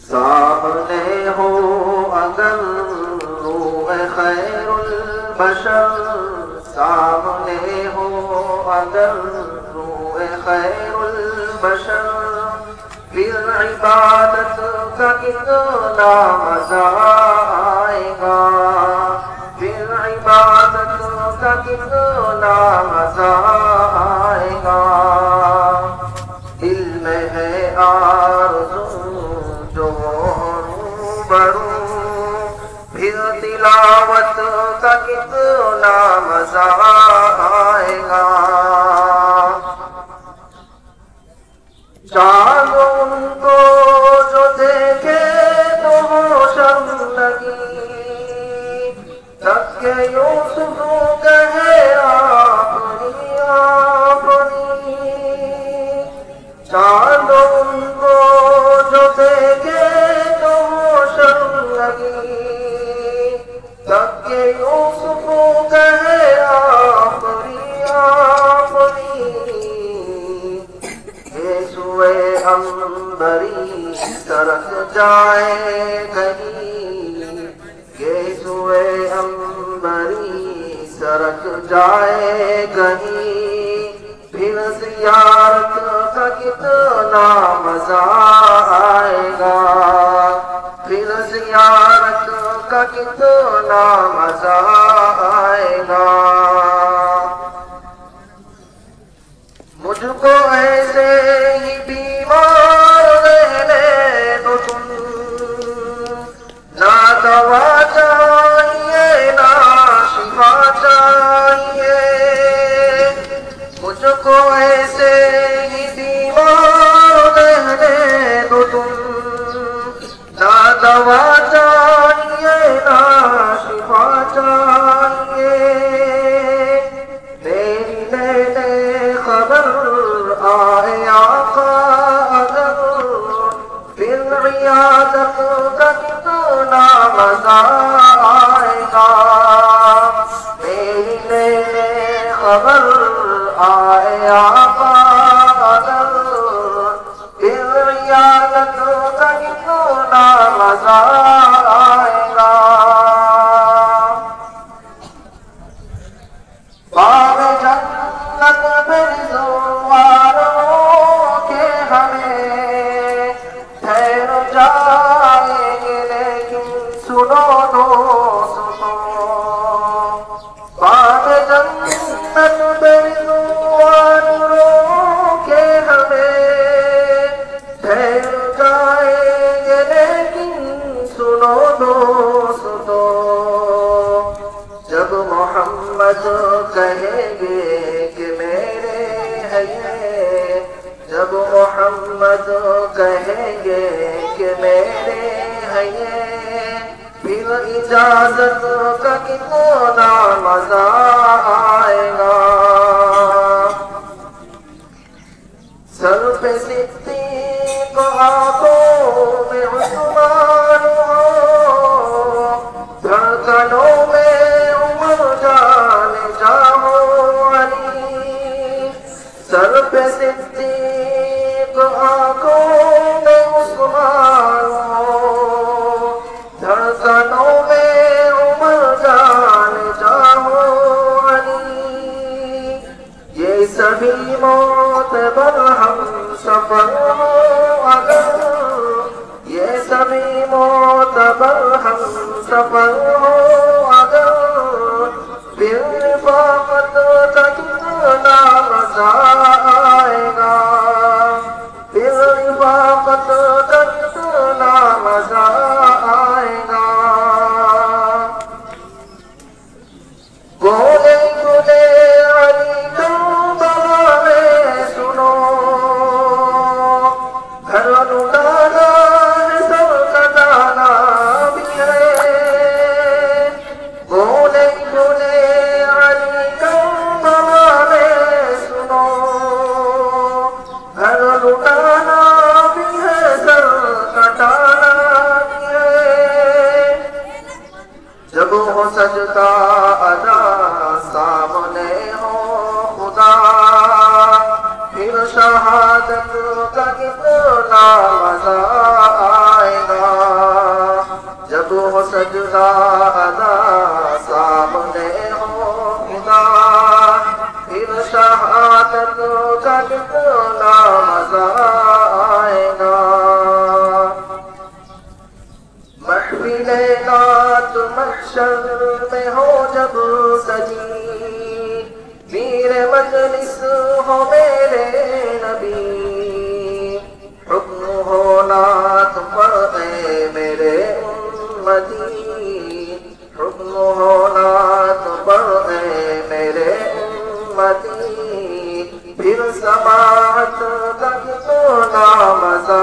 سامنے ہو اگر روح خیر البشر، سامنے ہو اگر روح خیر البشر، پھر عبادت کا کتنا مزہ آئے گا، پھر عبادت کا کتنا مزہ آئے گا۔ دل میں ہے آرزو جو روبرو، پھر تلاوت کا کتنا مزہ آئے گا۔ چاند ان کو جو دیکھے تو ہو شرم لگی، تب کہ یوسف کہے آپنی آپنی۔ چاند ان کو جو دیکھے تو ہو شرم لگی، تب کہ یوسف کہے آپنی آپنی۔ سوئے عنبری سرک جائے کہیں، کہ سوئے عنبری سرک جائے کہیں، پھر زیارت کا کتنا مزہ آئے گا، پھر زیارت کا کتنا مزہ آئے گا۔ مجھ کو ایسے ہی بیمار رہنے دو تم، نہ دوا چاہیے نہ شفا چاہیے، مجھ کو ایسے ہی بیمار رہنے دو تم، نہ دوا چاہیے نہ شفا چاہیے۔ میری لینے خبر آئے آقا اگر، پھر عیادت کا کتنا مزہ آئے گا۔ میری لینے خبر آئے آقا اگر، پھر عیادت کا کتنا مزہ آئے گا۔ باب جنت میں رضوانوں کے ہمیں ٹھہر جائیں گے، لیکن سنو دوستو، باب جنت میں رضوانوں کے ہمیں ٹھہر جائیں گے، لیکن سنو دوستو، جب محمد کہیں گے کہ میرے ہیں یہ، جب محمد کہیں گے کہ میرے ہیں یہ، پھر اجازت کا کتنا مزہ آئے گا۔ سر پہ صدیق آنکھوں میں عثمان ہو، دھڑکنوں میں سر پہ صدیق آنکھوں میں عثمان ہو، دھڑکنوں میں عمر جان چاہو علی۔ یہ سبھی معتبر ہم سفر ہو اگر، یہ سبھی معتبر ہم سفر ہو اگر، پھر رفاقت کا کتنا مزہ آئے گا، پھر رفاقت کا کتنا مزہ آئے گا۔ گولے گولے علی کربلا میں سنو، گھر لٹانا ہے سب کٹانا بھی ہے۔ گولے گولے علی کربلا میں سنو، گھر لٹانا بھی ہے سر کٹانا بھی ہے۔ جب ہو سجدہ ادا سامنے ہو خدا، پھر شہادت کا کتنا مزہ آئے گا۔ کا ادا سامنے ہو خدا پھر شہادت کا کتنا مزہ آئے گا محفل نعت محشر میں ہو جب سجی پیر مجلس ہو میرے نبی حکم ہو نعت پر اے میرے امتی حکم ہو نعت پر اے میرے امتی پھر سماعت کا کتنا مزہ